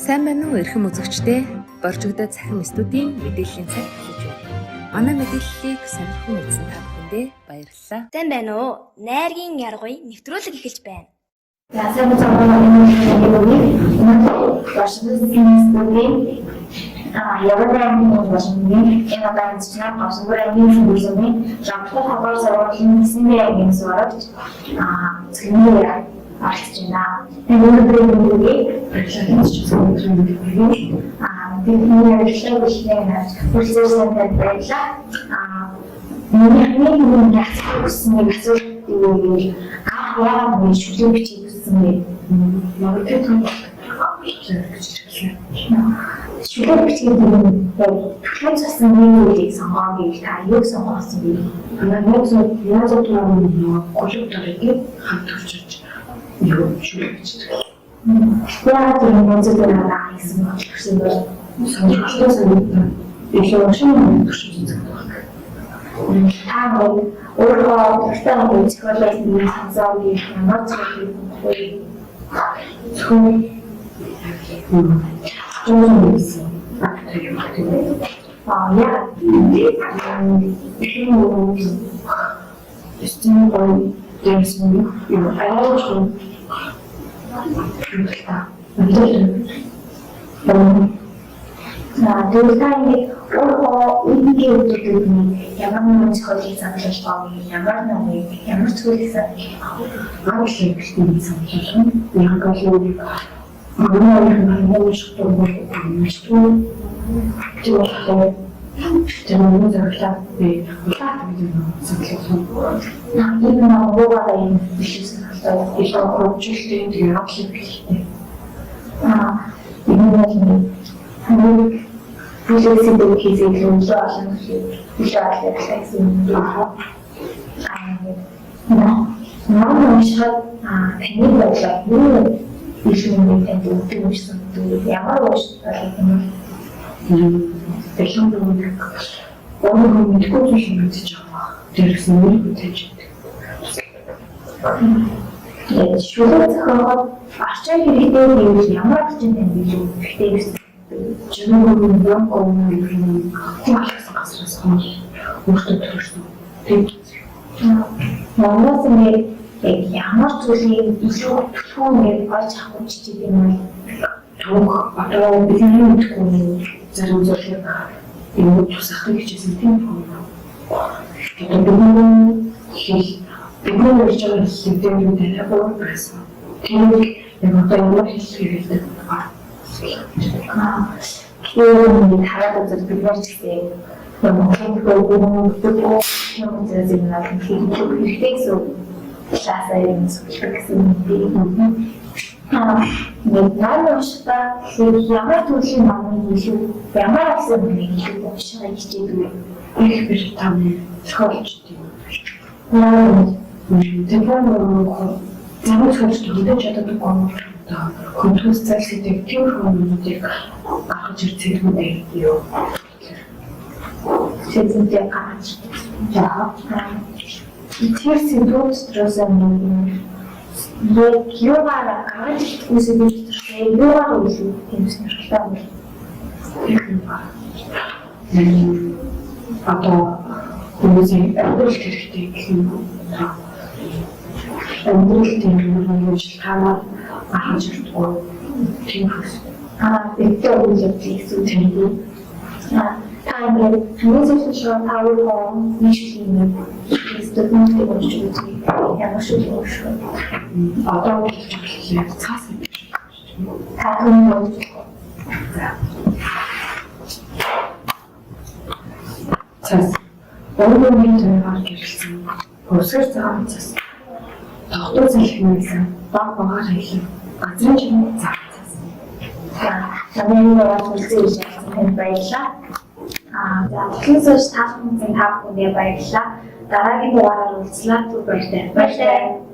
Сайн байна уу эрхэм үзэгчдээ? Боржигдоо цахим студийн мэдээллийн цаг эхэлж байна. Манай мэдээллийг сонирхон үзсэн та бүхэндээ баярлалаа. Сайн байна уу? Найргийн яргуй нэвтрүүлэг эхэлж байна. За сайн байна уу? Боржигдоо студийн яваагийн боловсролын энэ чинь боловсролын хүмүүсийн жамтай хавар сарвалын синэгийн сураад зөвхөн арчиж байна. Энэ өөрөөр хэлбэл үлсэрсэн байлаа. Миний яцсан асуулт юм яагаад මේ шүлэг бичсэн бэ? Шүлэг бичсэн юм тэгэхээр цасан нэг сонгоод та юу сонгосон бэ? Яаж голобторыг хамтарч юу шүлэг бичдэг. Яагаад энэ мэдээлэл авсан бэ? Сонирхолтой санагдав. Их очень төвшин та өөрөө төвтэй психологийн санааны ямар зүйл ямар нэгэн цохилыг сануулж байгаа ямар зүйлийг сануулж байгаа сануулж яг л Билесийн дэвхийзээ лүнжээ олон билээ гэсэн юм. Намайг шат таны бодлоо юу ишүүний танд өгсөн ямар ууш юм. Тэшүүн дөрөв. Өөрөөр мэдгүй зүйл мэдэж байгаа. Тэрсэн нэг үтэж. Шүлэг зохиогоод арчаа хэрэгтэй гэж ямар чинь тань билүү гэхдээ Жинхэнэ юм коммуникейшн хасаас өөртөө төрсөн. Манайс нэг ямар зүйлийг илүү түлхүүнээр олж авах чиг юм бол түүх одоо бидний мэдгүй зарим зүйлийг юм тусах хичээсэн тийм юм. бидний ярьж байгаа хэвээр дээр өөр байсан. Тийм яг одоо ямар хэлэх хэрэгтэй байна. Киевийн хараад үзэл бид нар ч гэсэн Монголын хөгжмөд юм зэрэг хэрэгтэй гэсэн шаасаа юм гэсэн юм. Нэг нааштай ямар төрлийн намын илүү ямар гэсэн нэг илүү бошоо хичээдэг их биш там школч тийм. Тэгвэл ямар ч хөдөлгөөн төлөж чаддаг юм. Контролс цайлсдаг тийм хүмүүсийг гаргаж ирэх юм юу? Сэцэнтэй гаргаж. За. Тэр сэдвүүд тросан яг юугаар гаргаж үсэж ирсэн юугаар үсэж юмсан хэрэгтэй байна. Одоо хүмүүсийн амьдрал хэрэгтэй гэх юм. Амьдрал тийм шалтгаанаар ахаж ирдэггүй тийм хүс. Эдгээр үйлдэл хийсэн тийм. Та ингээд хүмүүсийн шоу тавуу нийслэлийн студентүүд болж байгаа ямар шиг юм шүү. Одоо яг цаас та хүмүүс цаас өөрөөр хэлбэл гэрэлсэн. Өсгөр цагаан цаас. Тогтоо залхимсан баг багаар хэлсэн. Газрын чинь цаас. Намайг яваад үлдээж явсан баярлаа. За тэгэхээр таахын тав хүнээ баярлалаа. Дараагийн дугаараар уулзлаа. Баярлалаа.